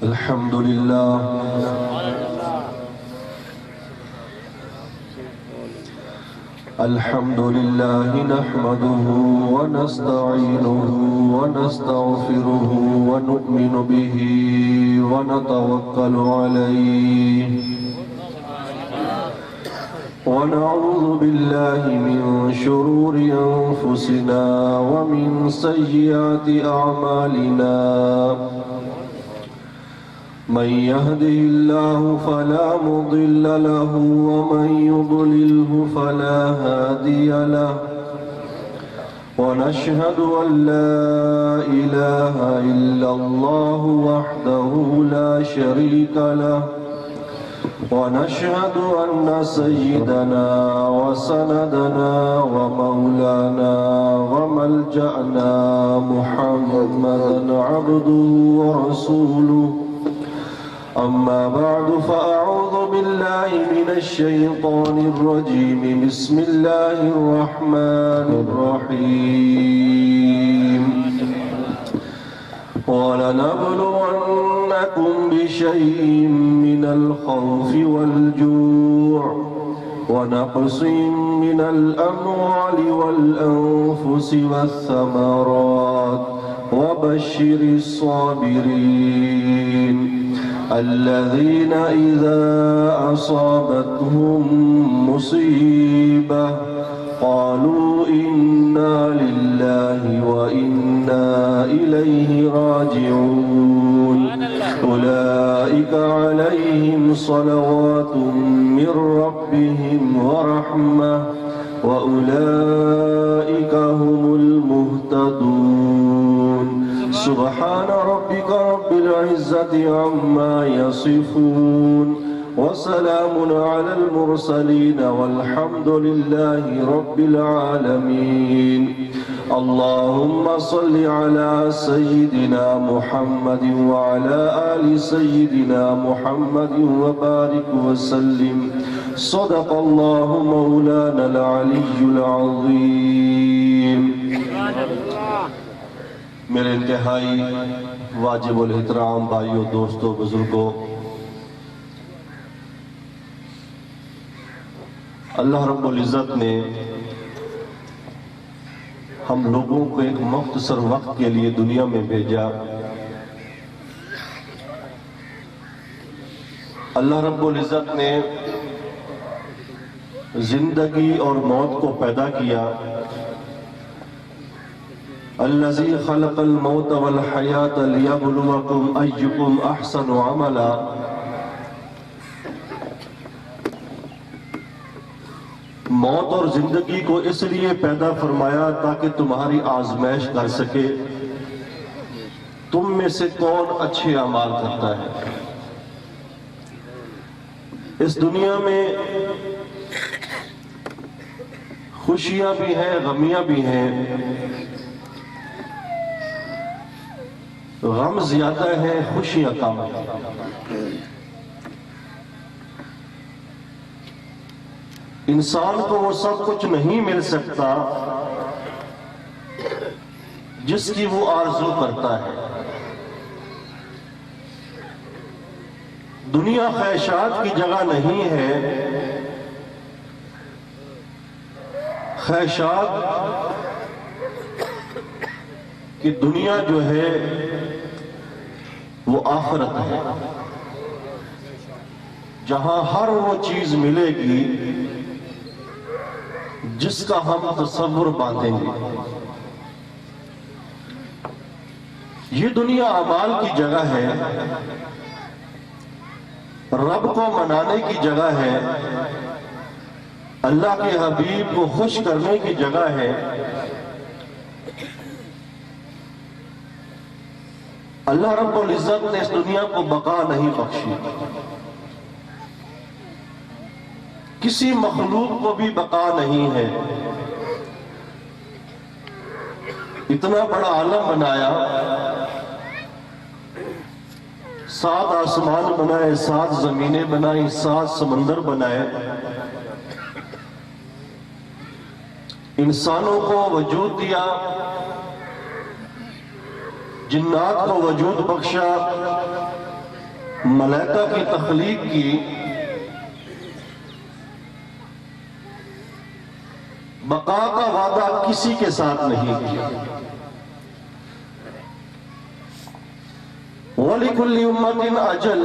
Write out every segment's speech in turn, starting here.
الحمد لله الحمد لله نحمده ونستعينه ونستغفره ونؤمن به ونتوكل عليه ونعوذ بالله من شرور أنفسنا ومن سيئات أعمالنا من يهده الله فلا مضل له ومن يضلله فلا هادي له ونشهد أن لا إله إلا الله وحده لا شريك له ونشهد أن سيدنا وسندنا ومولانا وملجأنا محمدا عبده ورسوله أما بعد فأعوذ بالله من الشيطان الرجيم بسم الله الرحمن الرحيم ولنبلونكم بشيء من الخوف والجوع ونقص من الأموال والأنفس والثمرات وبشر الصابرين الذين إذا أصابتهم مصيبة قالوا إنا لله وإنا إليه راجعون أولئك عليهم صلوات من ربهم ورحمة وأولئك هم المهتدون سبحان ربك رب العزة عما يصفون وسلام على المرسلين والحمد لله رب العالمين اللهم صل على سيدنا محمد وعلى آل سيدنا محمد وبارك وسلم صدق الله مولانا العلي العظيم میرے انتہائی واجب الاحترام بھائیوں دوستوں بزرگوں، اللہ رب العزت نے ہم لوگوں کو ایک مختصر وقت کے لیے دنیا میں بھیجا۔ اللہ رب العزت نے زندگی اور موت کو پیدا کیا۔ الذی خلق الموت والحیات لیبلوکم ایکم احسن عملا۔ موت اور زندگی کو اس لیے پیدا فرمایا تاکہ تمہاری آزمائش کر سکے تم میں سے کون اچھے اعمال کرتا ہے۔ اس دنیا میں خوشیاں بھی ہیں، غمیاں بھی ہیں۔ غم زیادہ ہے، خوشیاں کم ہیں۔ انسان کو وہ سب کچھ نہیں مل سکتا جس کی وہ آرزو کرتا ہے۔ دنیا خواہشات کی جگہ نہیں ہے۔ خواہشات کی دنیا جو ہے وہ آخرت ہے، جہاں ہر وہ چیز ملے گی جس کا ہم تصور باندھیں گے۔ یہ دنیا اعمال کی جگہ ہے، رب کو منانے کی جگہ ہے، اللہ کے حبیب کو خوش کرنے کی جگہ ہے۔ اللہ رب العزت نے اس دنیا کو بقا نہیں بخشی، کسی مخلوق کو بھی بقا نہیں ہے۔ اتنا بڑا عالم بنایا، 7 آسمان بنائے، 7 زمینیں بنائیں، 7 سمندر بنائے، انسانوں کو وجود دیا، جنات کو وجود بخشا، ملائکہ کی تخلیق کی بقا کا وعدہ کسی کے ساتھ نہیں کیا. وَلِكُلِّ أُمَّةٍ أَجَلٌ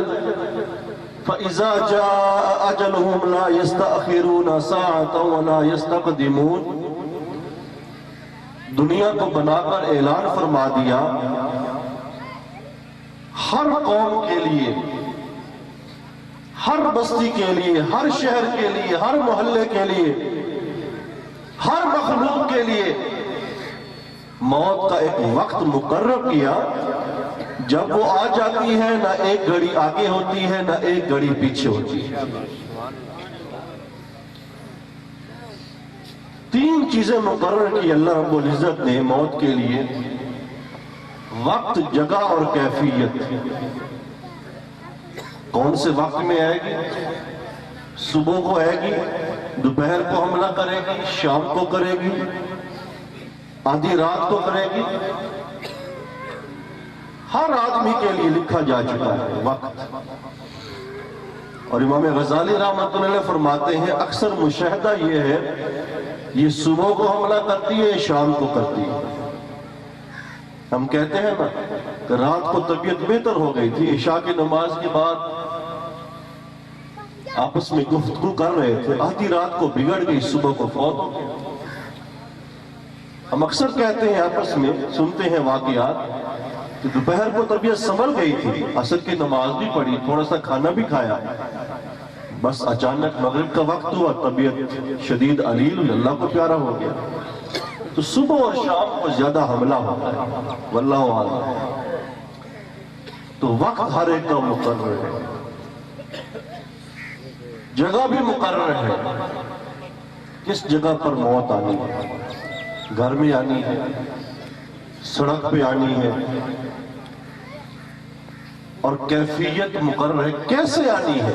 فَإِذَا جَاءَ أَجَلُهُمْ لَا يَسْتَأْخِرُونَ سَاعَةً وَلَا يَسْتَقْدِمُونَ. دنیا کو بنا کر اعلان فرما دیا ہر قوم کے لیے، ہر بستی کے لیے، ہر شہر کے لیے، ہر محلے کے لیے، ہر مخلوق کے لیے موت کا ایک وقت مقرر کیا. جب وہ آ جاتی ہے نہ ایک گھڑی آگے ہوتی ہے نہ ایک گھڑی پیچھے ہوتی ہے. تین چیزیں مقرر کی اللہ رب العزت نے موت کے لیے: وقت، جگہ اور کیفیت. کون سے وقت میں آئے گی؟ صبح کو آئے گی، دوپہر کو حملہ کرے گی، شام کو کرے گی، آدھی رات کو کرے گی. ہر آدمی کے لیے لکھا جا چکا ہے وقت. اور امام غزالی رحمۃ اللہ علیہ فرماتے ہیں اکثر مشاہدہ یہ ہے، یہ صبح کو حملہ کرتی ہے، شام کو کرتی ہے. ہم کہتے ہیں نا کہ رات کو طبیعت بہتر ہو گئی تھی، عشاء کی نماز کے بعد آپس میں گفتگو کر رہے تھے، آدھی رات کو بگڑ گئی، صبح کو فوت ہو گئی. ہم اکثر کہتے ہیں آپس میں، سنتے ہیں واقعات کہ دوپہر کو طبیعت سنبھل گئی تھی، عصر کی نماز بھی پڑھی، تھوڑا سا کھانا بھی کھایا، بس اچانک مغرب کا وقت ہوا، طبیعت شدید علیل، اللہ کو پیارا ہو گیا. تو صبح اور شام کو زیادہ حملہ ہوتا ہے، واللہ اعلم. تو وقت ہر ایک کا مقرر ہے، جگہ بھی مقرر ہے. کس جگہ پر موت آنی ہے؟ گھر میں آنی ہے، سڑک پہ آنی ہے. اور کیفیت مقرر ہے، کیسے آنی ہے.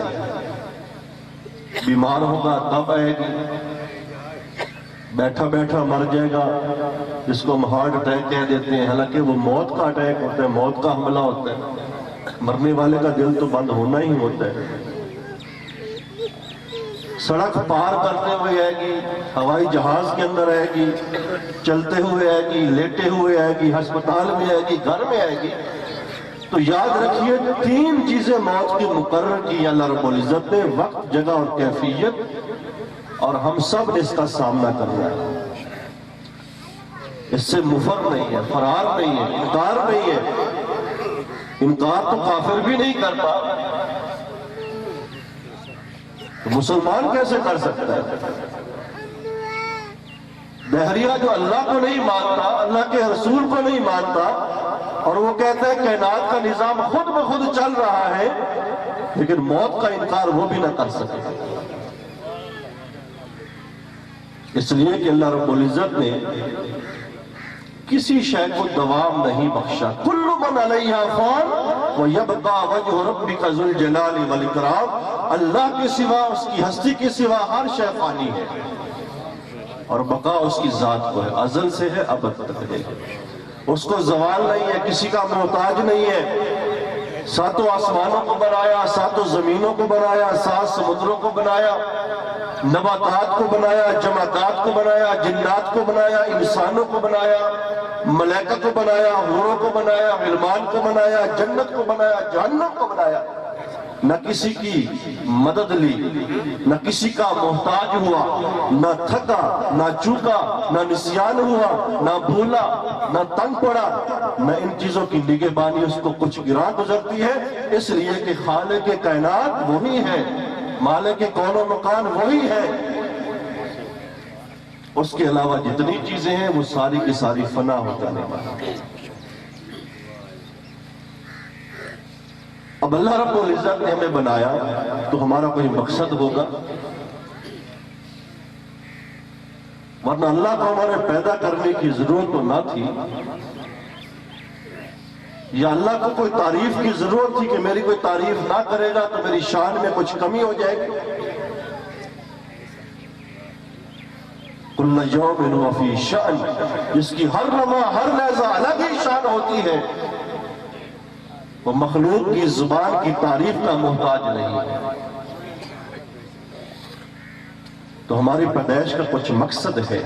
بیمار ہوگا تب آئے گی، بیٹھا بیٹھا مر جائے گا، جس کو ہم ہارٹ اٹیک کہہ دیتے ہیں، حالانکہ وہ موت کا اٹیک ہوتا ہے، موت کا حملہ ہوتا ہے. مرنے والے کا دل تو بند ہونا ہی ہوتا ہے. سڑک پار کرتے ہوئے آئے گی، ہوائی جہاز کے اندر آئے گی، چلتے ہوئے آئے گی، لیٹے ہوئے آئے گی، ہسپتال میں آئے گی، گھر میں آئے گی. تو یاد رکھیے تین چیزیں موت کی مقرر کی اللہ رب العزت نے: وقت، جگہ اور کیفیت. اور ہم سب نے اس کا سامنا کرنا ہے. اس سے مفر نہیں ہے، فرار نہیں ہے، انکار نہیں ہے. انکار تو کافر بھی نہیں کرتا، تو مسلمان کیسے کر سکتا ہے؟ دہریہ جو اللہ کو نہیں مانتا، اللہ کے رسول کو نہیں مانتا، اور وہ کہتا ہے کائنات کا نظام خود بخود چل رہا ہے، لیکن موت کا انکار وہ بھی نہ کر سکے. اس لیے کہ اللہ رب العزت نے کسی شے کو دوام نہیں بخشا. کل من علیہا فان ویبقى وجہ ربک ذو الجلال والاکرام. اللہ کے سوا، اس کی ہستی کے سوا ہر شے فانی ہے، اور بقا اس کی ذات کو ہے، ازل سے ہے، ابد تک ہے. اس کو زوال نہیں ہے، کسی کا محتاج نہیں ہے. ساتوں آسمانوں کو بنایا، ساتوں زمینوں کو بنایا، سات سمندروں کو بنایا، نباتات کو بنایا، جمادات کو بنایا، جنات کو بنایا، انسانوں کو بنایا، ملائکہ کو بنایا، حوروں کو بنایا، غلمان کو بنایا، جنت کو بنایا، جہنم کو بنایا. نہ کسی کی مدد لی، نہ کسی کا محتاج ہوا، نہ تھکا، نہ چوکا، نہ نسیان ہوا، نہ بھولا، نہ تنگ پڑا. نہ ان چیزوں کی نگہبانی اس کو کچھ گراں گزرتی ہے، اس لیے کہ خالق کائنات وہی ہے، مالک کون و مکان وہی ہے. اس کے علاوہ جتنی چیزیں ہیں وہ ساری کی ساری فنا ہو جانے والی. اب اللہ رب العزت نے ہمیں بنایا تو ہمارا کوئی مقصد ہوگا، ورنہ اللہ کو ہمارے پیدا کرنے کی ضرورت تو نہ تھی. یا اللہ کو کوئی تعریف کی ضرورت تھی کہ میری کوئی تعریف نہ کرے گا تو میری شان میں کچھ کمی ہو جائے گی. کل یوم هو فی شأن، جس کی ہر لمحہ ہر لحظہ الگ ہی شان ہوتی ہے. وہ مخلوق کی زبان کی تعریف کا محتاج نہیں ہے۔ تو ہماری پیدائش کا کچھ مقصد ہے۔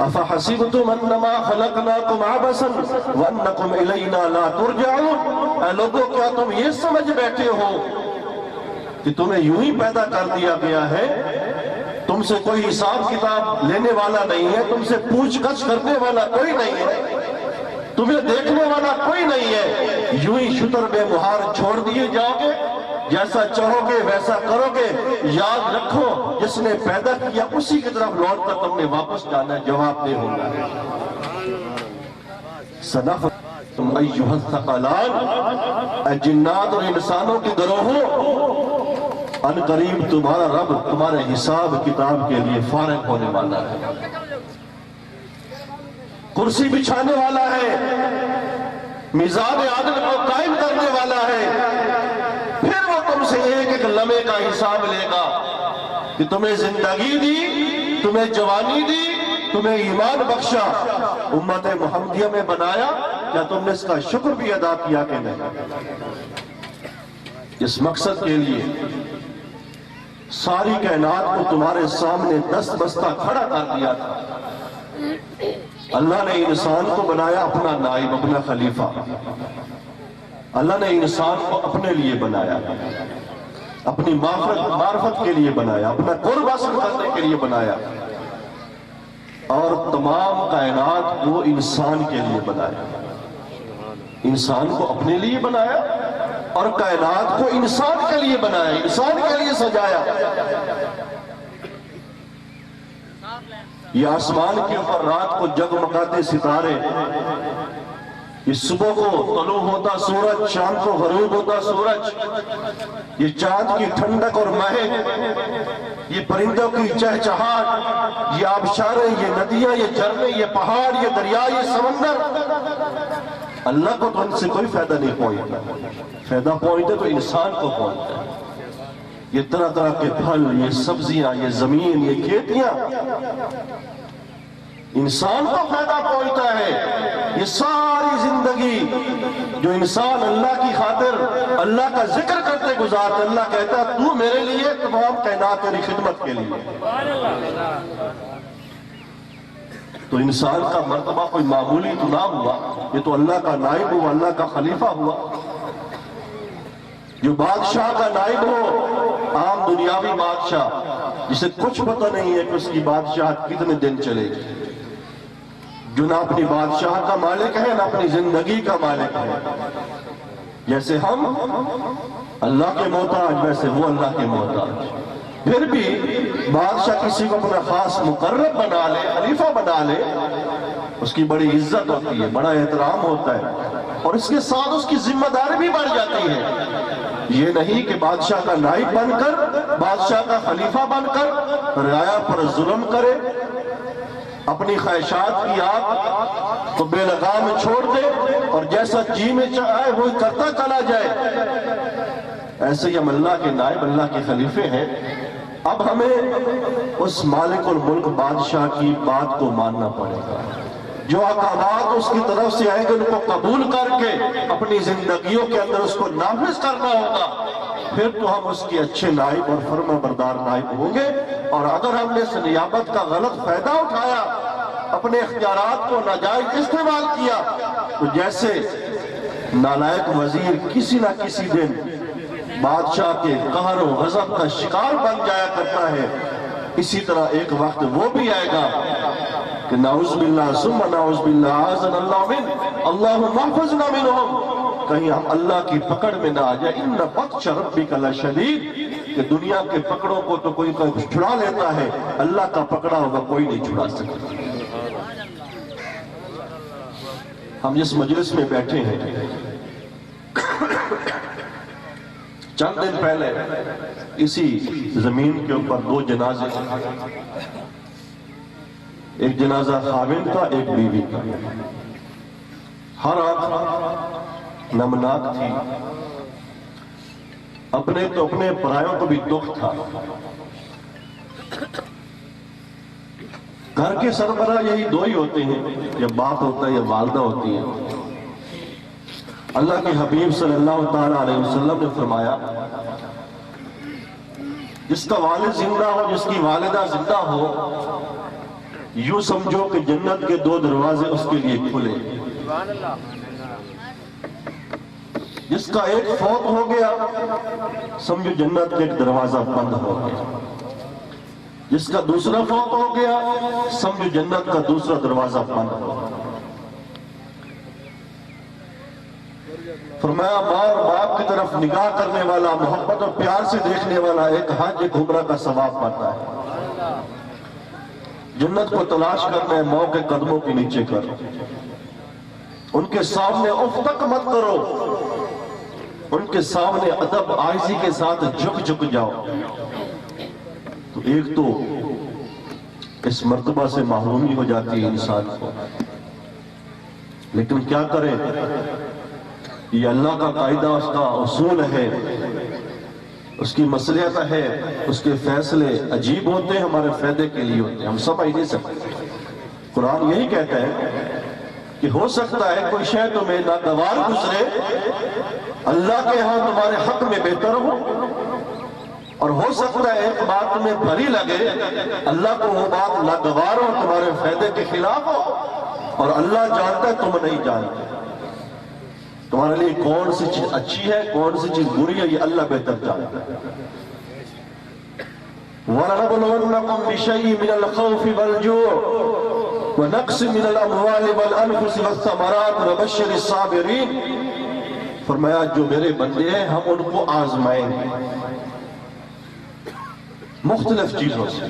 افحسبتم انما خلقناکم عبثا وانکم الینا لا ترجعون، اے لوگوں کیا تم یہ سمجھ بیٹھے ہو کہ تمہیں یوں ہی پیدا کر دیا گیا ہے، تم سے کوئی حساب کتاب لینے والا نہیں ہے، تم سے پوچھ گچھ کرنے والا کوئی نہیں ہے، تمہیں دیکھنے والا کوئی نہیں ہے، یوں ہی شتر بے مہار چھوڑ دیے جاؤ گے، جیسا چاہو گے ویسا کرو گے؟ یاد رکھو جس نے پیدا کیا اسی کی طرف لوٹ کر تم نے واپس جانا ہے، جواب دے ہوگا۔ سنفرغ ایھا الثقلان، اے جنات اور انسانوں کے گروہوں، ان قریب تمہارا رب تمہارے حساب کتاب کے لیے فارغ ہونے والا ہے، کرسی بچھانے والا ہے، میزان عدل کو قائم کرنے والا ہے، پھر وہ تم سے ایک ایک لمحے کا حساب لے گا کہ تمہیں زندگی دی، تمہیں جوانی دی، تمہیں ایمان بخشا، امت محمدیہ میں بنایا، کیا تم نے اس کا شکر بھی ادا کیا کہ نہیں؟ اس مقصد کے لیے ساری کائنات کو تمہارے سامنے دست بستہ کھڑا کر دیا تھا۔ اللہ نے انسان کو بنایا اپنا نائب، اپنا خلیفہ۔ اللہ نے انسان کو اپنے لیے بنایا، اپنی معرفت کے لیے بنایا، اپنا قرب حاصل کرنے کے لیے بنایا، اور تمام کائنات کو انسان کے لیے بنایا۔ انسان کو اپنے لیے بنایا اور کائنات کو انسان کے لیے بنایا، انسان کے لیے سجایا۔ یہ آسمان کے اوپر رات کو جگمگاتے ستارے، یہ صبح کو طلوع ہوتا سورج، شام کو غروب ہوتا سورج، یہ چاند کی ٹھنڈک اور مہک، یہ پرندوں کی چہچہاٹ، یہ آبشاریں، یہ ندیاں، یہ جھرنے، یہ پہاڑ، یہ دریا، یہ سمندر، اللہ کو تو ان سے کوئی فائدہ نہیں پہنچتا، فائدہ پہنچتا تو انسان کو پہنچتا ہے۔ یہ طرح طرح کے پھل، یہ سبزیاں، یہ زمین، یہ کھیتیاں، انسان کو فائدہ پہنچتا ہے۔ یہ ساری زندگی جو انسان اللہ کی خاطر اللہ کا ذکر کرتے گزارتا، اللہ کہتا ہے تو میرے لیے، تمام کائنات تیری خدمت کے لیے۔ تو انسان کا مرتبہ کوئی معمولی تو نہ ہوا، یہ تو اللہ کا نائب ہوا، اللہ کا خلیفہ ہوا۔ جو بادشاہ کا نائب ہو، عام دنیاوی بادشاہ جسے کچھ پتہ نہیں ہے کہ اس کی بادشاہت کتنے دن چلے گی، جو نہ اپنی بادشاہ کا مالک ہے نہ اپنی زندگی کا مالک ہے، جیسے ہم اللہ کے محتاج ویسے وہ اللہ کے محتاج۔ پھر بھی بادشاہ کسی کو اپنا خاص مقرب بنا لے، خلیفہ بنا لے، اس کی بڑی عزت ہوتی ہے، بڑا احترام ہوتا ہے، اور اس کے ساتھ اس کی ذمہ داری بھی بڑھ جاتی ہے۔ یہ نہیں کہ بادشاہ کا نائب بن کر، بادشاہ کا خلیفہ بن کر رعایا پر ظلم کرے، اپنی خواہشات کی آگ کو بے لگام چھوڑ دے اور جیسا جی میں چاہے وہ کرتا چلا جائے۔ ایسے ہی ہم اللہ کے نائب، اللہ کے خلیفے ہیں۔ اب ہمیں اس مالک الملک بادشاہ کی بات کو ماننا پڑے گا، جو احکامات اس کی طرف سے آئیں گے ان کو قبول کر کے اپنی زندگیوں کے اندر اس کو نافذ کرنا ہوگا، پھر تو ہم اس کی اچھے نائب اور فرما بردار نائب ہوں گے۔ اور اگر ہم نے اس نیابت کا غلط فائدہ اٹھایا، اپنے اختیارات کو ناجائز استعمال کیا، تو جیسے نالائق وزیر کسی نہ کسی دن بادشاہ کے قہر و غضب کا شکار بن جایا کرتا ہے، اسی طرح ایک وقت وہ بھی آئے گا کہ نعوذ باللہ ثم نعوذ باللہ اعاذنا اللہ من، اللہم احفظنا منہم، کہیں ہم اللہ کی پکڑ میں نہ آ جائے۔ ان بطش ربک لشدید، کہ دنیا کے پکڑوں کو تو کوئی چھڑا لیتا ہے، اللہ کا پکڑا ہوگا کوئی نہیں چھڑا سکتا۔ ہم جس مجلس میں بیٹھے ہیں، چند دن پہلے اسی زمین کے اوپر دو جنازے، ایک جنازہ خاوند کا، ایک بیوی کا، ہر آنکھ نمناک تھی، اپنے تو اپنے پرایوں کو بھی دکھ تھا۔ گھر کے سربراہ یہی دو ہی ہوتے ہیں، یا باپ ہوتا ہے یا والدہ ہوتی ہے، اللہ کے حبیب صلی اللہ تعالیٰ علیہ وسلم نے فرمایا جس کا والد زندہ ہو، جس کی والدہ زندہ ہو، یوں سمجھو کہ جنت کے 2 دروازے اس کے لیے کھلے۔ جس کا ایک فوت ہو گیا سمجھو جنت کے ایک دروازہ بند ہو گیا، جس کا دوسرا فوت ہو گیا سمجھو جنت کا دوسرا دروازہ بند ہو گیا۔ فرمایا ماں اور باپ کی طرف نگاہ کرنے والا، محبت اور پیار سے دیکھنے والا ایک حج ایک عمرہ کا ثواب پاتا ہے۔ جنت کو تلاش کرنا ہے، ماں کے قدموں کے نیچے کرو، ان کے سامنے اف تک مت کرو، ان کے سامنے ادب عاجزی کے ساتھ جھک جاؤ۔ تو ایک تو اس مرتبہ سے محرومی ہو جاتی ہے انسان کو، لیکن کیا کرے، یہ اللہ کا قاعدہ، اس کا اصول ہے، اس کی مصلحت ہے، اس کے فیصلے عجیب ہوتے ہیں، ہمارے فائدے کے لیے ہوتے ہیں، ہم سمجھ نہیں سکتے۔ قرآن یہی کہتا ہے کہ ہو سکتا ہے کوئی شے تمہیں ناگوار گزرے، اللہ کے ہاں تمہارے حق میں بہتر ہو، اور ہو سکتا ہے ایک بات تمہیں بھری لگے، اللہ کو وہ بات ناگوار ہو، تمہارے فائدے کے خلاف ہو، اور اللہ جانتا ہے تم نہیں جانتے۔ تمہارے لیے کون سی چیز اچھی ہے، کون سی چیز بری ہے، یہ اللہ بہتر جانتا ہے۔ وَلَنَبْلُوَنَّكُمْ بِشَيْءٍ مِنَ الْخَوْفِ وَالْجُوعِ وَنَقْصٍ مِنَ الْأَمْوَالِ وَالْأَنفُسِ وَالثَّمَرَاتِ وَبَشِّرِ الصَّابِرِينَ۔ فرمایا جو میرے بندے ہیں ہم ان کو آزمائیں گے مختلف چیزوں سے،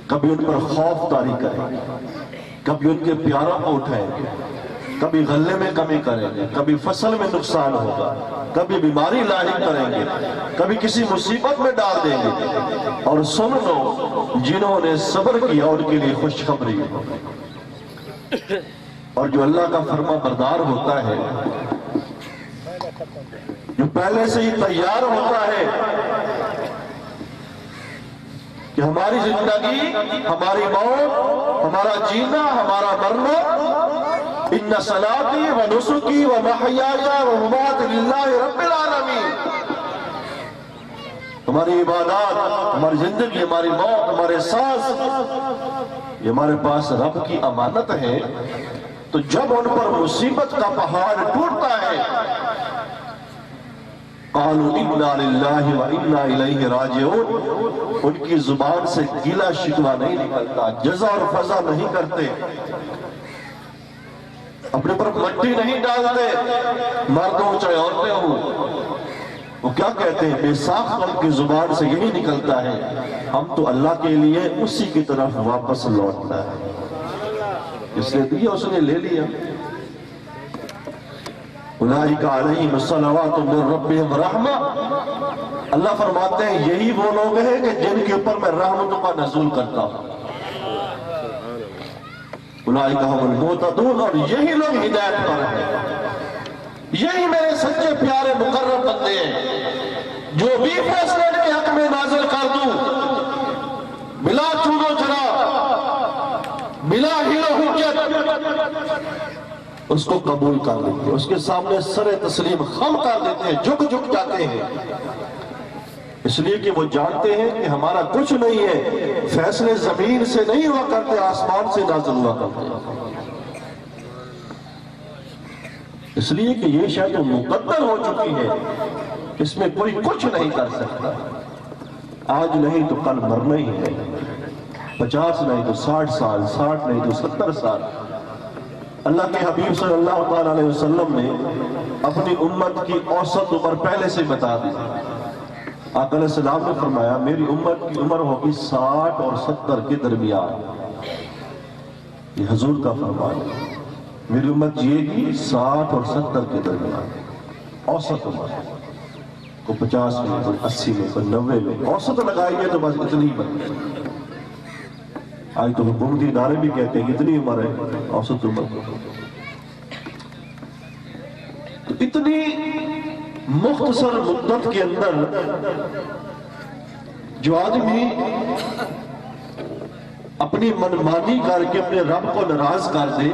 کبھی ان پر خوف طاری کریں گے، کبھی ان کے پیاروں کو اٹھائیں گے، کبھی غلے میں کمی کریں گے، کبھی فصل میں نقصان ہوگا، کبھی بیماری لاحق کریں گے، کبھی کسی مصیبت میں ڈال دیں گے، اور سن لو جنہوں نے صبر کیا ان کے لیے خوشخبری ہے۔ اور جو اللہ کا فرما بردار ہوتا ہے، جو پہلے سے ہی تیار ہوتا ہے کہ ہماری زندگی، ہماری موت، ہمارا جینا، ہمارا مرنا، ان صلاتی و نسکی و محیایا و مماتی للہ رب العالمین، ہماری عبادات، ہماری زندگی، ہماری موت، ہمارے سانس، یہ ہمارے پاس رب کی امانت ہے۔ تو جب ان پر مصیبت کا پہاڑ ٹوٹتا ہے، قالوا انا للہ و انا الیہ راجعون، ان کی زبان سے گیلا شکوہ نہیں نکلتا، جزا اور فضا نہیں کرتے، اپنے پر مٹی نہیں ڈالتے، مردوں چاہے عورتیں ہوں، وہ کیا کہتے ہیں، بے ساخت ان کی زبان سے یہی نکلتا ہے، ہم تو اللہ کے لیے اسی کی طرف واپس لوٹنا ہے، اس نے دیا اس نے لے لیا۔ اولئک علیہم الصلوات من ربہم رحمہ، اللہ فرماتے ہیں یہی وہ لوگ ہیں کہ جن کے اوپر میں رحمتوں کا نزول کرتا ہوں، اولئک هم المہتدون، اور یہی لوگ ہدایت پر ہیں، یہی میرے سچے پیارے مقرب بندے ہیں، جو بھی فیصلے کے حق میں نازل کر دوں بلا چون و چرا، بلا ہیل و حجت، اس کو قبول کر لیتے ہیں، اس کے سامنے سر تسلیم خم کر دیتے ہیں، جھک جاتے ہیں، اس لیے کہ وہ جانتے ہیں کہ ہمارا کچھ نہیں ہے، فیصلے زمین سے نہیں ہوا کرتے، آسمان سے نازل ہوا کرتے، اس لیے کہ یہ شاید مقدر ہو چکی ہے، اس میں کوئی کچھ نہیں کر سکتا، آج نہیں تو کل مرنا ہی ہے، 50 نہیں تو 60 سال، 60 نہیں تو 70 سال۔ اللہ کے حبیب صلی اللہ تعالیٰ علیہ وسلم نے اپنی امت کی اوسط عمر پہلے سے بتا دی، آقا علیہ السلام نے فرمایا میری امت کی عمر ہوگی 60 اور 70 کے درمیان، یہ حضور کا فرمان ہے، میری امت جیے گی 60 اور 70 کے درمیان، اوسط عمر، کو 50 میں، کوئی 80 میں، کوئی 90 میں، اوسط لگائیے تو بس اتنی ہی بنتی۔ آج تو حکومتی ادارے بھی کہتے ہیں اتنی عمر ہے، اوسط عمر، تو اتنی مختصر مدت کے اندر جو آدمی اپنی منمانی کر کے اپنے رب کو ناراض کر دے،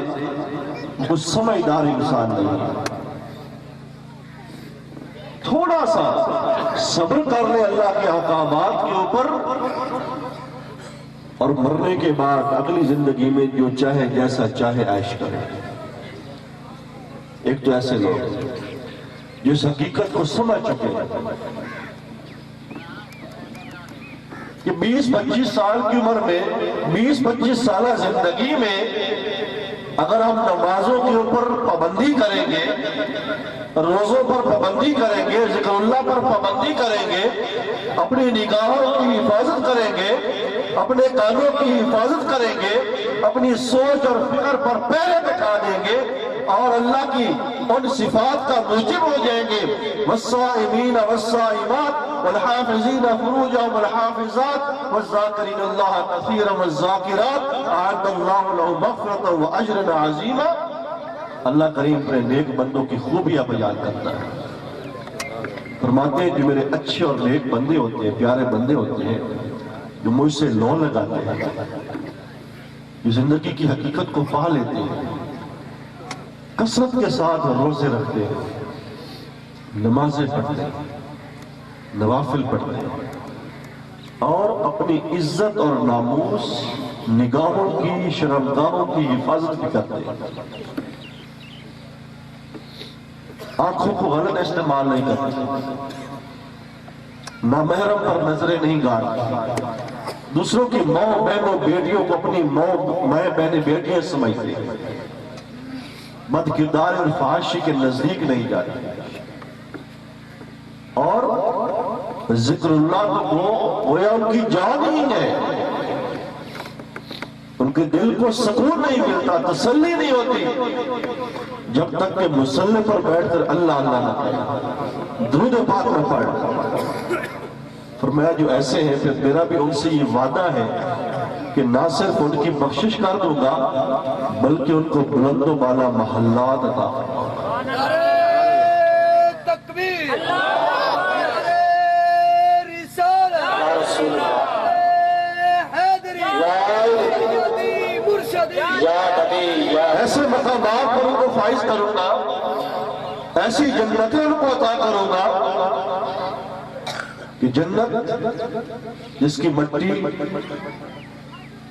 وہ سمجھدار انسان نہیں ہے۔ تھوڑا سا صبر کر لے اللہ کے احکامات کے اوپر، اور مرنے کے بعد اگلی زندگی میں جو چاہے جیسا چاہے عیش کرے۔ ایک تو ایسے لوگ جو اس حقیقت کو سمجھ چکے ہیں کہ 20-25 سال کی عمر میں، 20-25 سالہ زندگی میں اگر ہم نمازوں کے اوپر پابندی کریں گے، روزوں پر پابندی کریں گے، ذکر اللہ پر پابندی کریں گے، اپنی نگاہوں کی حفاظت کریں گے، اپنے کانوں کی حفاظت کریں گے، اپنی سوچ اور فکر پر پہرے بٹھا دیں گے اور اللہ کی ان صفات کا موجب ہو جائیں گے، والصائمین والصائمات والحافظین فروجهم والحافظات والذاکرین اللہ کثیرا والذاکرات اعد اللہ لهم مغفرۃ واجرا عظیما۔ اللہ کریم اپنے نیک بندوں کی خوبیاں بیان کرتا ہے، فرماتے ہیں جو میرے اچھے اور نیک بندے ہوتے ہیں، پیارے بندے ہوتے ہیں، جو مجھ سے لو لگاتے ہیں، جو زندگی کی حقیقت کو پا لیتے ہیں، کثرت کے ساتھ روزے رکھتے ہیں، نمازیں پڑھتے ہیں، نوافل پڑھتے ہیں، اور اپنی عزت اور ناموس، نگاہوں کی، شرمگاہوں کی حفاظت بھی کرتے ہیں، آنکھوں کو غلط استعمال نہیں کرتے، نامحرم پر نظریں نہیں گاڑتے، دوسروں کی ماں بہنوں بیٹیوں کو اپنی ماں بہنیں بیٹیاں سمجھتے ہیں، بد کردار اور فحاشی کے نزدیک نہیں جاتے، اور ذکر اللہ کو گویا ان کی جان ہی ہے، ان کے دل کو سکون نہیں ملتا، تسلی نہیں ہوتی جب تک کہ مصلی پر بیٹھ کر اللہ اللہ نہ پڑھے، درود پاک نہ پڑھے۔ فرمایا جو ایسے ہیں پھر میرا بھی ان سے یہ وعدہ ہے کہ نہ صرف ان کی بخشش کر دوں گا بلکہ ان کو بلند و بالا محلات عطا فرماؤں گا۔ تکبیر، رسالت، حیدری، مرشدی، ایسے مقامات پر ان کو فائز کروں گا، ایسی جنتیں ان کو عطا کروں گا کہ جنت جس کی مٹی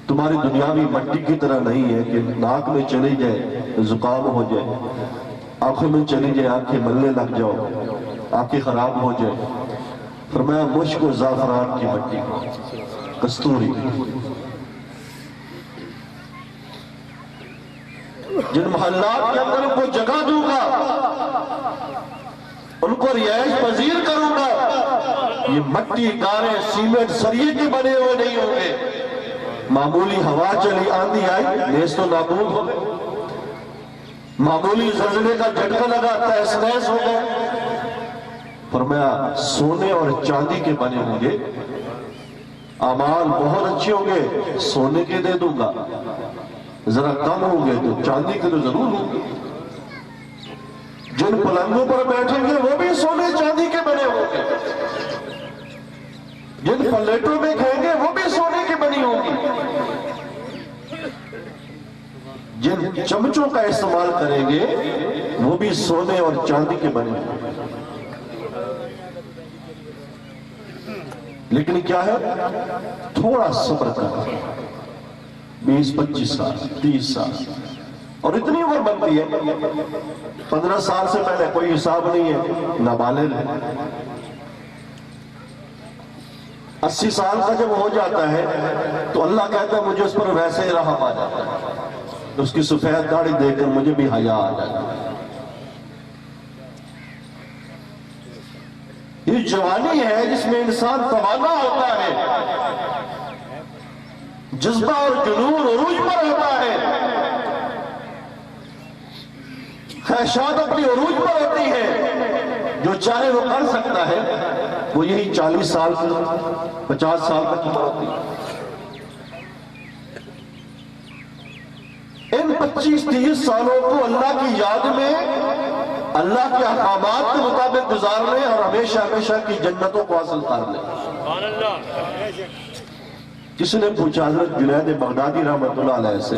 تمہاری دنیاوی مٹی کی طرح نہیں ہے کہ ناک میں چلی جائے زکام ہو جائے، آنکھوں میں چلی جائے آنکھیں ملنے لگ جاؤ، آنکھیں خراب ہو جائے۔ فرمایا مشک و زعفران کی مٹی، کستوری، جن محلات کے اندر ان کو جگہ دوں گا، ان کو رہائش پذیر کروں گا، یہ مٹی، گارے، سیمنٹ، سریے کے بنے ہوئے نہیں ہوں گے، معمولی ہوا چلی، آندھی آئی، نیز تو نابود ہو گئے، معمولی زلزلے کا جھٹکا لگا تہس نہس ہو گئے۔ فرمایا سونے اور چاندی کے بنے ہوں گے، اعمال بہت اچھے ہوں گے، سونے کے دے دوں گا، ذرا کم ہوں گے تو چاندی کے تو ضرور ہوں گے، جن پلنگوں پر بیٹھیں گے وہ بھی سونے چاندی کے بنے ہوں گے، جن پلیٹوں میں کھائیں گے وہ بھی سونے کی بنی ہوں گی، جن چمچوں کا استعمال کریں گے وہ بھی سونے اور چاندی کے بنے ہوں گے۔ لیکن کیا ہے؟ تھوڑا صبر کرنا، 20-25 سال، 30 سال، اور اتنی عمر بنتی ہے، 15 سال سے پہلے کوئی حساب نہیں ہے، نابالغ ہے، 80 سال کا جب ہو جاتا ہے تو اللہ کہتا ہے مجھے اس پر ویسے ہی رحم آ جاتا ہے، اس کی سفید داڑھی دیکھ کر مجھے بھی حیا آ جاتا ہے۔ یہ جوانی ہے جس میں انسان توانا ہوتا ہے، جذبہ اور جنون عروج پر ہوتا ہے، خواہشات اپنی عروج پر ہوتی ہے، جو چاہے وہ کر سکتا ہے، وہ یہی 40 سال 50 سال تک عمر ہوتی ہے۔ ان 25-30 سالوں کو اللہ کی یاد میں، اللہ کے احکامات کے مطابق گزار لیں اور ہمیشہ ہمیشہ کی جنتوں کو حاصل کر لیں۔ کسی نے پوچھا حضرت جنید بغدادی رحمت اللہ علیہ سے،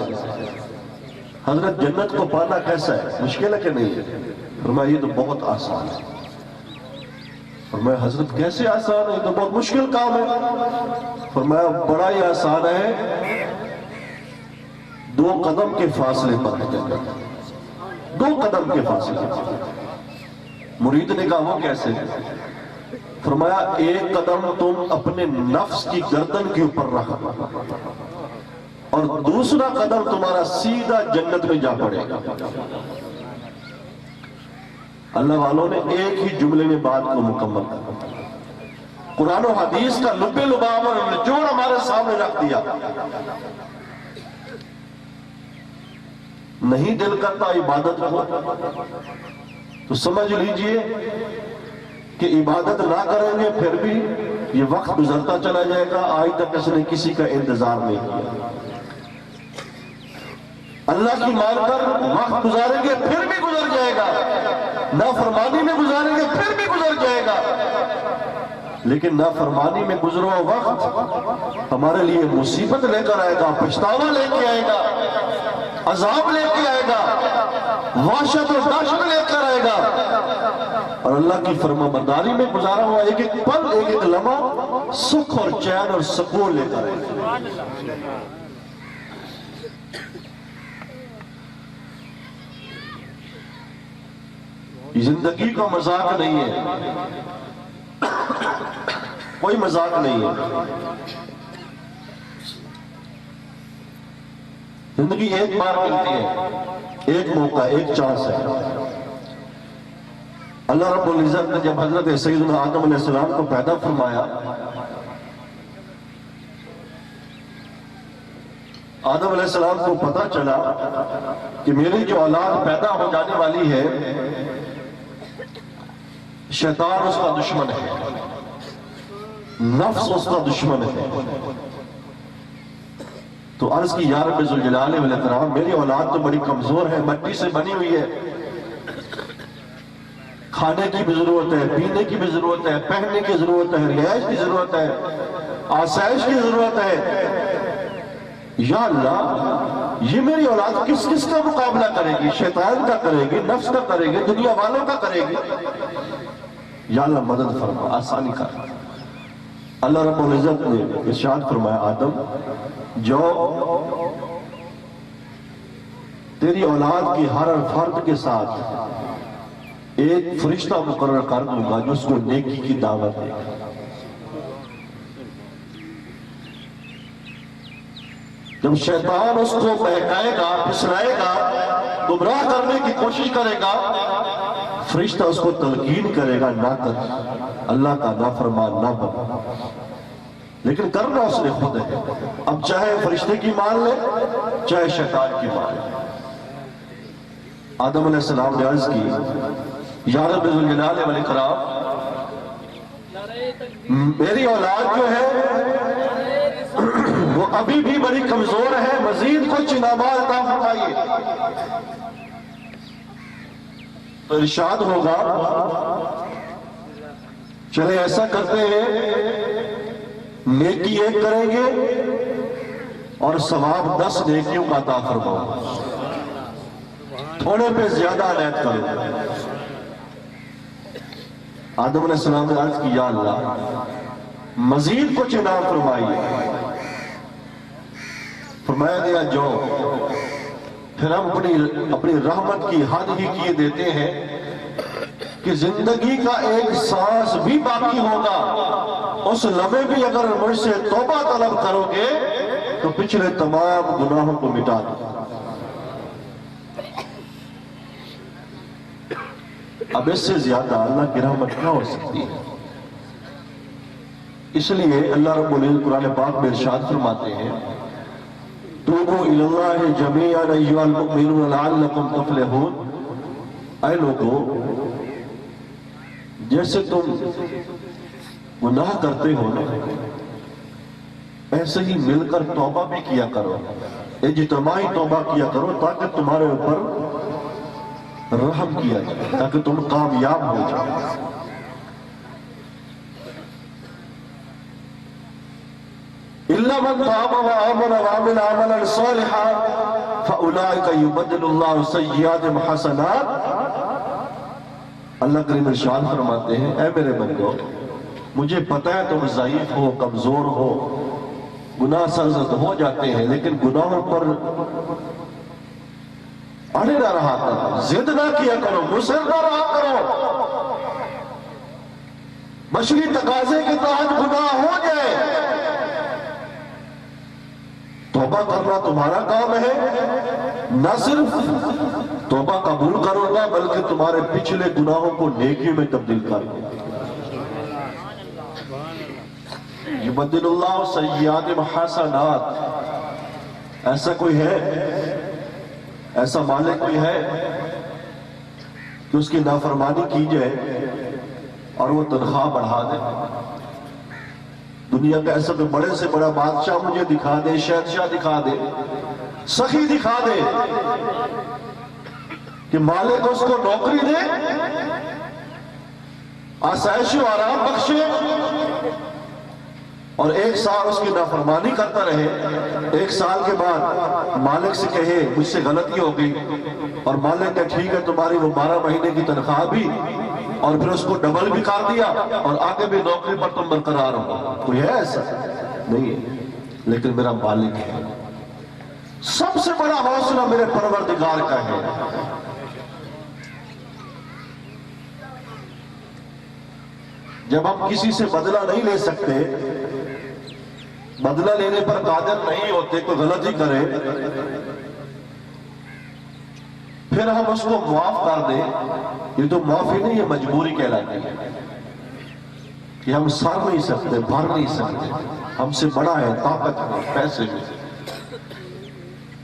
حضرت جنت کو پانا کیسا ہے، مشکل ہے کہ نہیں ہے؟ فرمایا یہ تو بہت آسان ہے، فرمایا حضرت کیسے آسان ہے؟ یہ تو بہت مشکل کام ہے۔ فرمایا بڑا ہی آسان ہے، 2 قدم کے فاصلے پر ہے جنت، 2 قدم کے فاصلے پر۔ مرید نے کہا وہ کیسے؟ فرمایا 1 قدم تم اپنے نفس کی گردن کے اوپر رکھ اور دوسرا قدم تمہارا سیدھا جنت میں جا پڑے گا۔ اللہ والوں نے ایک ہی جملے میں بات کو مکمل کر، قرآن و حدیث کا لب لباب اور نچوڑ ہمارے سامنے رکھ دیا۔ نہیں دل کرتا عبادت کو تو سمجھ لیجئے کہ عبادت نہ کریں گے پھر بھی یہ وقت گزرتا چلا جائے گا، آج تک اس نے کسی کا انتظار نہیں کیا۔ اللہ کی مان کر وقت گزاریں گے پھر بھی گزر جائے گا، نافرمانی میں گزاریں گے پھر بھی گزر جائے گا، لیکن نافرمانی میں گزرا ہوا وقت ہمارے لیے مصیبت لے کر آئے گا، پچھتاوا لے کے آئے گا، عذاب لے کے آئے گا، وحشت اور دہشت لے کر آئے گا۔ اور اللہ کی فرما برداری میں گزارا ہوا ایک ایک پل، ایک ایک لمحہ سکھ اور چین اور سکون لے کر آئے گا۔ یہ زندگی کا مذاق نہیں ہے، کوئی مذاق نہیں ہے۔ زندگی ایک بار ملتی ہے، ایک موقع، ایک چانس ہے۔ اللہ رب العزت نے جب حضرت سیدنا آدم علیہ السلام کو پیدا فرمایا، آدم علیہ السلام کو پتا چلا کہ میری جو اولاد پیدا ہو جانے والی ہے شیطان اس کا دشمن ہے، نفس اس کا دشمن ہے، تو عرض کی یا رب ذوالجلال والاکرام میری اولاد تو بڑی کمزور ہے، مٹی سے بنی ہوئی ہے، کھانے کی بھی ضرورت ہے، پینے کی بھی ضرورت ہے، پہننے کی ضرورت ہے، رہائش کی ضرورت ہے، آسائش کی ضرورت ہے۔ یا اللہ یہ میری اولاد کس کس کا مقابلہ کرے گی؟ شیطان کا کرے گی، نفس کا کرے گی، دنیا والوں کا کرے گی؟ یا اللہ مدد فرما، آسانی کر۔ اللہ رب العزت نے ارشاد فرمایا آدم جو تیری اولاد کی ہر فرد کے ساتھ ایک فرشتہ مقرر کر دوں گا جو اس کو نیکی کی دعوت دے گا۔ جب شیطان اس کو بہکائے گا، پھسلائے گا، گمراہ کرنے کی کوشش کرے گا، فرشتہ اس کو تلقین کرے گا نہ کر، اللہ کا نافرمان نہ بن، لیکن کرنا اس نے خود ہے۔ اب چاہے فرشتے کی مان لے چاہے شیطان کی مان لے۔ آدم علیہ السلام نے عرض کی یا رب ذوالجلال والاکرام میری اولاد جو ہے وہ ابھی بھی بڑی کمزور ہے، مزید کچھ انعامات عطا فرمائیے۔ تو ارشاد ہوگا چلے ایسا کرتے ہیں نیکی 1 کریں گے اور ثواب 10 نیکیوں کا عطا فرماؤ، تھوڑے پہ زیادہ عنایت کرو۔ آدم علیہ السلام نے عرض کی یا اللہ مزید کچھ انعام فرمائیے۔ فرمایا گیا جو پھر ہم اپنی رحمت کی حد ہی کیے دیتے ہیں کہ زندگی کا ایک سانس بھی باقی ہوگا، اس لمحے بھی اگر مجھ سے توبہ طلب کرو گے تو پچھلے تمام گناہوں کو مٹا دو۔ اب اس سے زیادہ اللہ کی رحمت کیا ہو سکتی ہے؟ اس لیے اللہ رب العزت قرآن پاک میں ارشاد فرماتے ہیں توبوا الی اللہ جمیعا ایھا المؤمنون لعلکم تفلحون۔ اے لوگو جیسے تم گناہ کرتے ہو نا ایسے ہی مل کر توبہ بھی کیا کرو، اجتماعی توبہ کیا کرو تاکہ تمہارے اوپر رحم کیا جائے، تاکہ تم کامیاب ہو جاؤ۔ إِلَّا مَنْ تَابَ وَآمَنَ وَعَمِلَ عَمَلًا صَالِحًا فَأُولَٰئِكَ يُبَدِّلُ اللَّهُ سَيِّئَاتِهِمْ حَسَنَاتٍ۔ اللہ کریم ارشاد فرماتے ہیں اے میرے بندو مجھے پتہ ہے تم ضعیف ہو کمزور ہو گناہ سرزد ہو جاتے ہیں لیکن گناہوں پر اڑے نہ رہا کرو ضد نہ کیا کرو مصر نہ رہا کرو بشری تقاضے کے تحت گناہ ہو جائے توبہ کرنا تمہارا کام ہے نہ صرف توبہ قبول کرو گا بلکہ تمہارے پچھلے گناہوں کو نیکیوں میں تبدیل کر دو یبدل اللہ سیئات حسنات ایسا کوئی ہے ایسا مالک کوئی ہے کہ اس کی نافرمانی کی جائے اور وہ تنخواہ بڑھا دے دنیا کا ایسا کوئی بڑے سے بڑا بادشاہ مجھے دکھا دے شہنشاہ دکھا دے سخی دکھا دے کہ مالک اس کو نوکری دے آسائش و آرام بخشے اور ایک سال اس کی نافرمانی کرتا رہے ایک سال کے بعد مالک سے کہے مجھ سے غلطی ہو گئی اور مالک نے ٹھیک ہے تمہاری وہ 12 مہینے کی تنخواہ بھی اور پھر اس کو ڈبل بھی کر دیا اور آگے بھی نوکری پر تم برقرار ہو کوئی ہے ایسا نہیں ہے لیکن میرا مالک ہے سب سے بڑا حوصلہ میرے پروردگار کا ہے جب ہم کسی سے بدلہ نہیں لے سکتے بدلہ لینے پر قادر نہیں ہوتے کوئی غلطی کرے پھر ہم اس کو معاف کر دیں یہ تو معافی نہیں یہ مجبوری کہلاتی ہے کہ ہم سر نہیں سکتے بھر نہیں سکتے ہم سے بڑا ہے طاقت ہے پیسے میں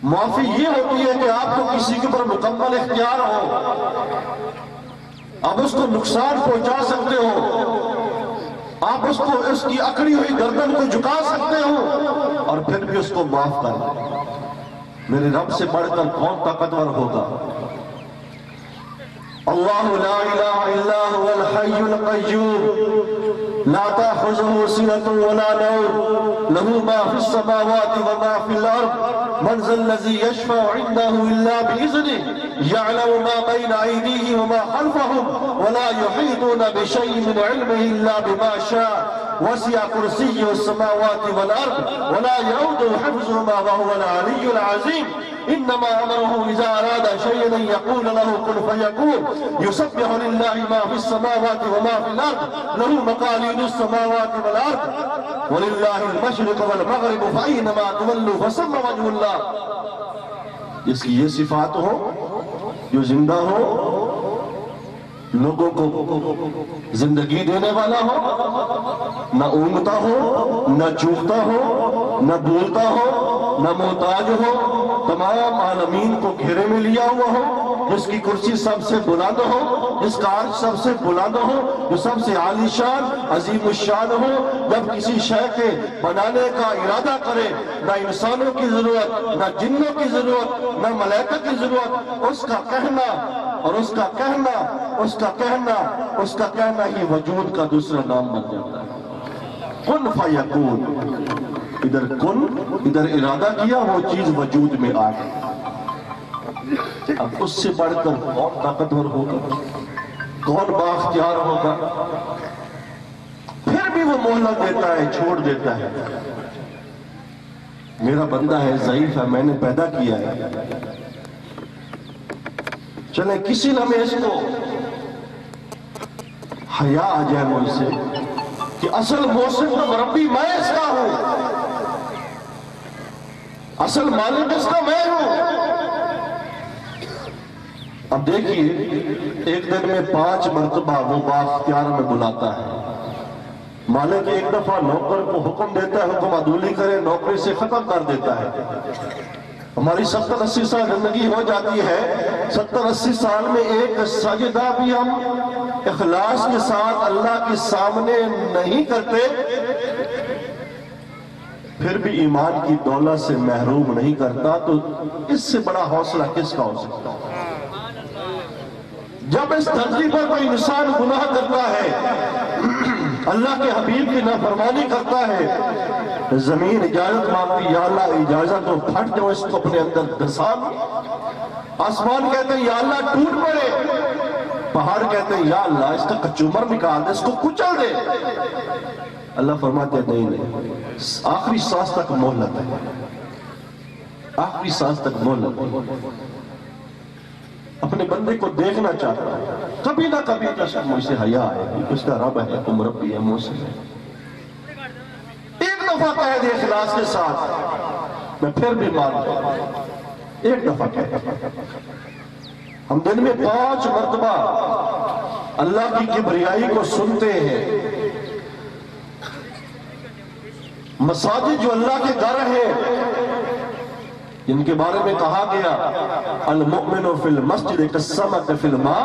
معافی یہ ہوتی ہے کہ آپ کو کسی کے اوپر مکمل اختیار ہو آپ اس کو نقصان پہنچا سکتے ہو آپ اس کو اس کی اکڑی ہوئی گردن کو جھکا سکتے ہو اور پھر بھی اس کو معاف کر دیں میرے رب سے بڑھ کر کون طاقتور ہوگا اللہ لا الہ الا هو الحی القیوم لا تأخذه سنة ولا نوم له ما في السماوات وما في الأرض من ذا الذي يشفع عنده إلا بإذنه يعلم ما بين أيديهم وما خلفهم ولا يحيطون بشيء من علمه إلا بما شاء وسع كرسيه السماوات والأرض ولا يعوده حفظهما وهو العلي العظيم إنما أمره إذا أراد شيئا يقول له كن فيكون يسبح لله ما في السماوات وما في الأرض له مقاليد السماوات والأرض ولله المشرق والمغرب فأينما تولوا فثم وجه الله جس کی یہ صفات ہو جو زندہ ہو لوگوں کو زندگی دینے والا ہو نہ اونگتا ہو نہ چوکتا ہو نہ بولتا ہو نہ محتاج ہو تمام عالمین کو گھیرے میں لیا ہوا ہو جس کی کرسی سب سے بلند ہو جس کا عرش سب سے بلند ہو جو سب سے عالی شان عظیم الشان ہو جب کسی شے کے بنانے کا ارادہ کرے نہ انسانوں کی ضرورت نہ جنوں کی ضرورت نہ ملائکہ کی ضرورت اس کا کہنا اور اس کا کہنا اس کا کہنا اس کا کہنا ہی وجود کا دوسرا نام بن جاتا ہے کن فیکون ادھر کن ادھر ارادہ کیا وہ چیز وجود میں آ گئی اب اس سے بڑھ کر کون طاقتور ہوگا کون بااختیار ہوگا پھر بھی وہ مہلت دیتا ہے چھوڑ دیتا ہے میرا بندہ ہے ضعیف ہے میں نے پیدا کیا ہے چلیں کسی لمحے اس کو حیا آ جائے مجھ سے کہ اصل موسم کا مربی میں اس کا ہوں اصل مالک اس کا میں ہوں اب دیکھیے ایک دن میں 5 مرتبہ وہ بااختیار میں بلاتا ہے مالک ایک دفعہ نوکر کو حکم دیتا ہے حکم عدولی کرے نوکری سے ختم کر دیتا ہے ہماری 70-80 سال زندگی ہو جاتی ہے 70-80 سال میں ایک سجدہ بھی ہم اخلاص کے ساتھ اللہ کے سامنے نہیں کرتے پھر بھی ایمان کی دولت سے محروم نہیں کرتا تو اس سے بڑا حوصلہ کس کا ہو سکتا ہے جب اس دھرتی پر کوئی انسان گناہ کرتا ہے اللہ کے حبیب کی نافرمانی کرتا ہے زمین اجازت مانگتی یا اللہ اجازت ہو پھٹ جاؤ اس کو اپنے اندر دھسان آسمان کہتے ہیں یا اللہ ٹوٹ پڑے پہاڑ کہتے ہیں یا اللہ اس کا کچومر نکال دے، اس کو کچل دے۔ اللہ فرماتے ہیں نہیں، آخری سانس تک مہلت ہے، آخری سانس تک مہلت ہے۔ اپنے بندے کو دیکھنا چاہتا ہے، کبھی نہ کبھی مجھ سے حیا آئے گی، اس کا رب ہے، تم ربی ہے، محسن ہے۔ ایک دفعہ کہہ دے اخلاص کے ساتھ، میں پھر بھی مان لوں، ایک دفعہ کہہ دے۔ ہم دن میں 5 مرتبہ اللہ کی کبریائی کو سنتے ہیں۔ مساجد جو اللہ کے گھر ہیں، جن کے بارے میں کہا گیا المؤمن فی المسجد کالسمک فی الماء،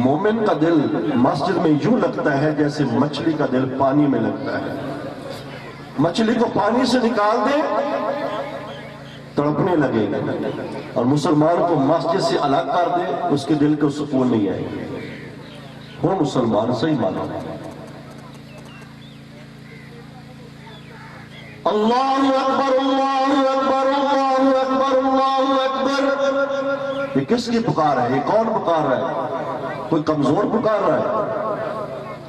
مومن کا دل مسجد میں یوں لگتا ہے جیسے مچھلی کا دل پانی میں لگتا ہے۔ مچھلی کو پانی سے نکال دے تڑپنے لگے گا، اور مسلمان کو مسجد سے الگ کر دے اس کے دل کو سکون نہیں آئے گا۔ وہ مسلمان صحیح مانا۔ اللہ اکبر اللہ اکبر اللہ اکبر اللہ اکبر۔ یہ کس کی پکار ہے؟ یہ کون پکار رہا ہے؟ کوئی کمزور پکار رہا ہے،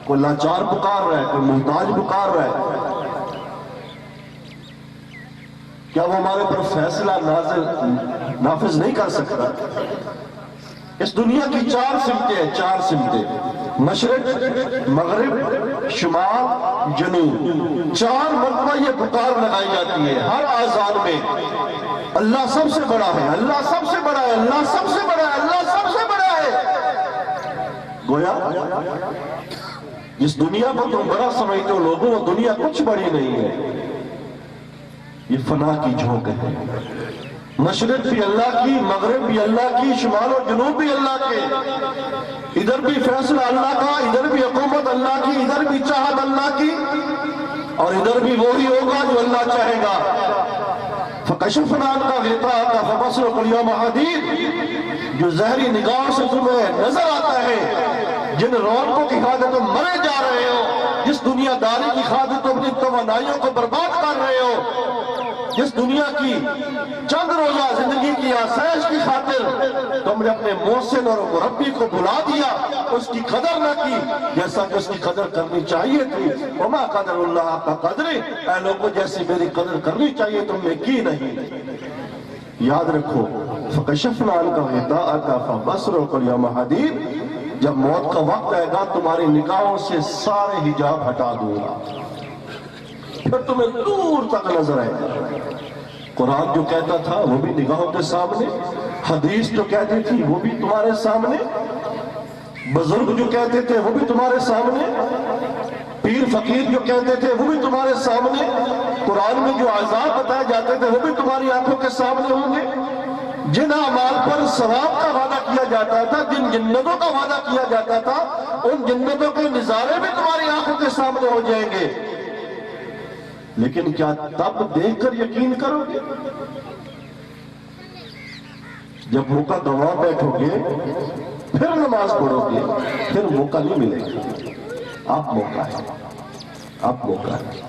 کوئی لاچار پکار رہا ہے، کوئی محتاج پکار رہا ہے؟ کیا وہ ہمارے پر فیصلہ نافذ نہیں کر سکتا؟ اس دنیا کی 4 سمتیں ہیں، 4 سمتیں، مشرق، مغرب، شمال، جنوب۔ 4 مرتبہ یہ پکار لگائی جاتی ہے ہر آذان میں، اللہ سب سے بڑا ہے، اللہ سب سے بڑا ہے، اللہ سب سے بڑا ہے، اللہ سب سے بڑا ہے۔ گویا جس دنیا کو تم بڑا سمجھتے ہو لوگوں، وہ دنیا کچھ بڑی نہیں ہے، یہ فنا کی جھونک ہے۔ مشرق بھی اللہ کی، مغرب بھی اللہ کی، شمال و جنوب بھی اللہ کے۔ ادھر بھی فیصلہ اللہ کا، ادھر بھی حکومت اللہ کی، ادھر بھی چاہت اللہ کی، اور ادھر بھی وہی ہوگا جو اللہ چاہے گا۔ فَكَشَفْنَا عَنْكَ غِطَاءَكَ فَبَصَرُكَ الْيَوْمَ حَدِيدٌ، جو زہری نگاہ سے تمہیں نظر آتا ہے، جن رونقوں کی خاطر تم مرے جا رہے ہو، جس دنیا داری کی خاطر تم اپنی توانائیوں کو برباد کر رہے ہو، جس دنیا کی چند روزہ زندگی کی آسائش کی خاطر تم نے اپنے محسن اور مربی کو بلا دیا، اس کی قدر نہ کی جیسا کہ اس کی قدر کرنی چاہیے تھی۔ وما قدر اللہ کا قدر، اے لوگوں جیسی میری قدر کرنی چاہیے تم نے کی نہیں۔ یاد رکھو فَكَشَفْنَا عَنْكَ غِطَاءَكَ فَبَصَرُكَ الْيَوْمَ حَدِيدٌ، جب موت کا وقت آئے گا تمہاری نگاہوں سے سارے حجاب ہٹا دوں گا، پھر تمہیں دور تک نظر آئے گا۔ قرآن جو کہتا تھا وہ بھی نگاہوں کے سامنے، حدیث جو کہتی تھی وہ بھی تمہارے سامنے، بزرگ جو کہتے تھے وہ بھی تمہارے سامنے، پیر فقیر جو کہتے تھے وہ بھی تمہارے سامنے، قرآن میں جو عذاب بتائے جاتے تھے وہ بھی تمہاری آنکھوں کے سامنے ہوں گے۔ جن اعمال پر ثواب کا وعدہ کیا جاتا تھا، جن جنتوں کا وعدہ کیا جاتا تھا، ان جنتوں کے نظارے بھی تمہاری آنکھوں کے سامنے ہو جائیں گے۔ لیکن کیا تب دیکھ کر یقین کرو گے؟ جب موقع گنوا بیٹھو گے پھر نماز پڑھو گے، پھر موقع نہیں ملے گا۔ اب موقع ہے، اب موقع ہے،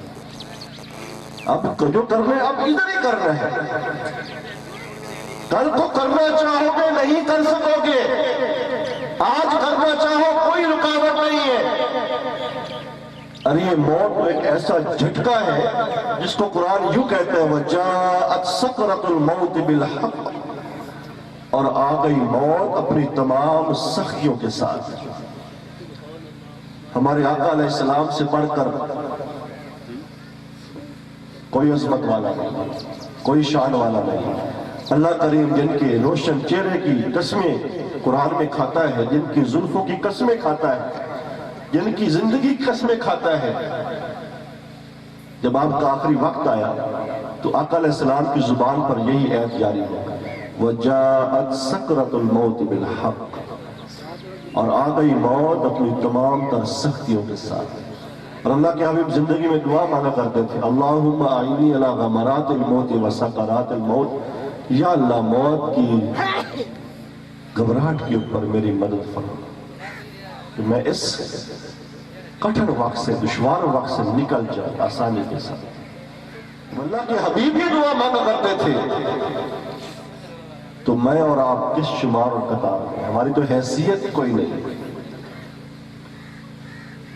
اب جو کرنا ہے اب ادھر ہی کرنا ہے۔ کل کو کرنا چاہو گے نہیں کر سکو گے، آج کرنا چاہو کوئی رکاوٹ نہیں ہے۔ ارے یہ موت ایک ایسا جھٹکا ہے جس کو قرآن یوں کہتے ہیں وَجَاءَتْ سَكْرَةُ الْمَوْتِ بِالْحَقِّ، اور آ گئی موت اپنی تمام سختیوں کے ساتھ۔ ہمارے آقا علیہ السلام سے بڑھ کر کوئی عظمت والا نہیں، کوئی شان والا نہیں۔ اللہ کریم جن کے روشن چہرے کی قسمیں قرآن میں کھاتا ہے، جن کی زلفوں کی قسمیں کھاتا ہے، جن کی زندگی کی قسمیں کھاتا ہے، جب آپ کا آخری وقت آیا تو آقا علیہ السلام کی زبان پر یہی عہد جاری ہوا وَجَاءَتْ سَكْرَةُ الْمَوْتِ بِالْحَقِّ، اور آ گئی موت اپنی تمام تر سختیوں کے ساتھ۔ اور اللہ کے حبیب زندگی میں دعا مانگا کرتے تھے اللہم اعنی علی غمرات الموت وسکرات الموت، یا اللہ موت کی گھبراہٹ کے اوپر میری مدد فرما کہ میں اس کٹھن وقت سے، دشوار وقت سے نکل جائے آسانی کے ساتھ۔ اللہ کے حبیب یہ دعا مانگا کرتے تھے تو میں اور آپ کس شمار اور قطار میں؟ ہماری تو حیثیت کوئی نہیں۔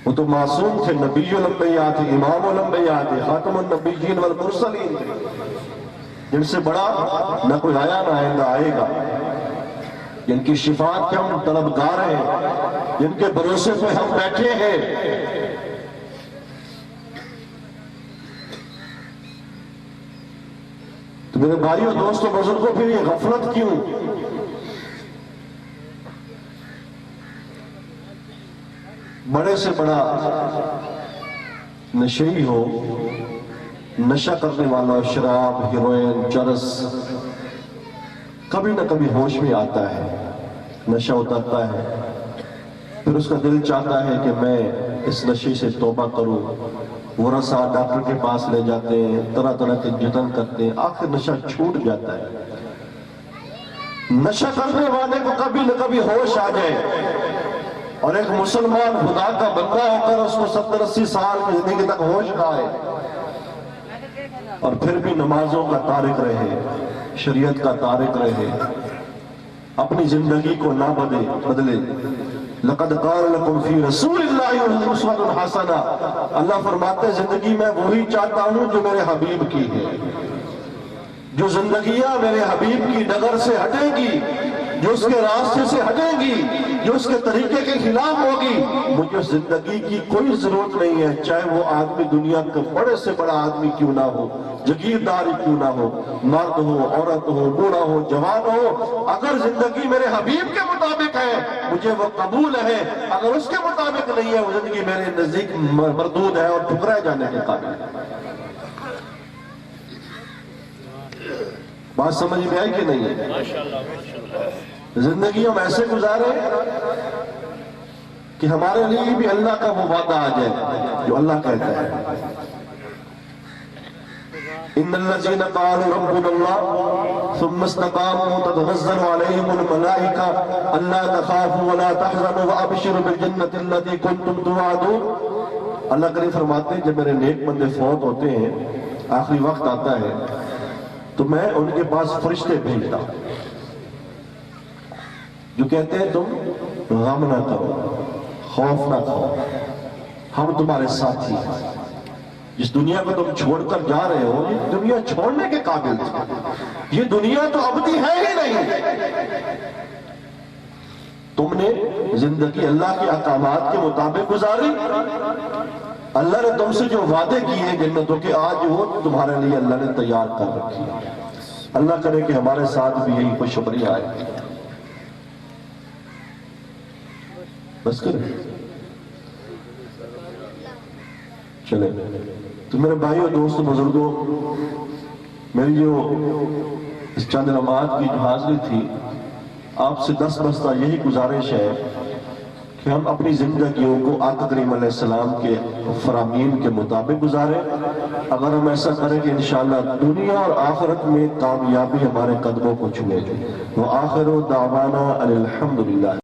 وہ تو معصوم تھے، نبی الانبیاء تھے، امام الانبیاء تھے، خاتم النبیین والمرسلین تھے، جن سے بڑا نہ کوئی آیا نہ آئندہ آئے گا، جن کی شفاعت کے ہم طلبگار ہیں، جن کے بھروسے پہ ہم بیٹھے ہیں۔ تو میرے بھائیوں، دوستوں، بزرگوں، پھر یہ غفلت کیوں؟ بڑے سے بڑا نشئی ہو، نشہ کرنے والا، شراب، ہیروئن، چرس، کبھی نہ کبھی ہوش میں آتا ہے، نشہ اترتا ہے، پھر اس کا دل چاہتا ہے کہ میں اس نشے سے توبہ کروں۔ ورثہ ڈاکٹر کے پاس لے جاتے ہیں، طرح طرح کے جتن کرتے ہیں، آخر نشہ چھوٹ جاتا ہے۔ نشہ کرنے والے کو کبھی نہ کبھی ہوش آ جائے، اور ایک مسلمان خدا کا بندہ ہو کر اس کو 70-80 سال کی زندگی تک ہوش نہ آئے، اور پھر بھی نمازوں کا تارک رہے، شریعت کا تارک رہے، اپنی زندگی کو نہ بدلے۔ لَقَدْ قَالَ لَكُمْ فِي رَسُولِ اللَّهِ أُسْوَةٌ حَسَنَةٌ، اللہ فرماتے ہیں زندگی میں وہی چاہتا ہوں جو میرے حبیب کی ہے۔ جو زندگیاں میرے حبیب کی ڈگر سے ہٹیں گی، جو اس کے راستے سے ہٹیں گی، جو اس کے طریقے کے خلاف ہوگی، مجھے اس زندگی کی کوئی ضرورت نہیں ہے، چاہے وہ آدمی دنیا کا بڑے سے بڑا آدمی کیوں نہ ہو، جگیرداری کیوں نہ ہو، مرد ہو، عورت ہو، بوڑھا ہو، جوان ہو، اگر زندگی میرے حبیب کے مطابق ہے مجھے وہ قبول ہے، اگر اس کے مطابق نہیں ہے وہ زندگی میرے نزدیک مردود ہے اور ٹھکرائے جانے کے قابل ہے۔ بات سمجھ میں آئی کہ نہیں ہے؟ زندگی ہم ایسے گزارے کہ ہمارے لیے بھی اللہ کا وہ وعدہ آ جائے جو اللہ کہتا ہے، ان الذين قالوا ربنا الله ثم استقاموا تتنزل عليهم الملائكة الا تخافوا ولا تحزنوا وابشروا بالجنة التي كنتم توعدون۔ اللہ کریم فرماتے ہیں جب میرے نیک بندے فوت ہوتے ہیں، آخری وقت آتا ہے، تو میں ان کے پاس فرشتے بھیجتا ہوں جو کہتے ہیں تم غم نہ کرو، خوف نہ کھاؤ، ہم تمہارے ساتھی ہیں۔ جس دنیا کو تم چھوڑ کر جا رہے ہو، یہ دنیا چھوڑنے کے قابل تھی، یہ دنیا تو ابدی ہے ہی نہیں۔ تم نے زندگی اللہ کے احکامات کے مطابق گزاری، اللہ نے تم سے جو وعدے کیے جنتوں کے آج وہ تمہارے لیے اللہ نے تیار کر رکھی۔ اللہ کرے کہ ہمارے ساتھ بھی یہی خوشخبری آئے۔ بس کریں چلے تو میرے بھائیوں، دوستوں، بزرگوں، میری جو اس چند نماز کی جو حاضری تھی، آپ سے 10 بستہ یہی گزارش ہے کہ ہم اپنی زندگیوں کو آقا کریم علیہ السلام کے فرامین کے مطابق گزاریں۔ اگر ہم ایسا کریں کہ انشاءاللہ دنیا اور آخرت میں کامیابی ہمارے قدموں کو چھوئے۔ وآخر دعوانا الحمدللہ۔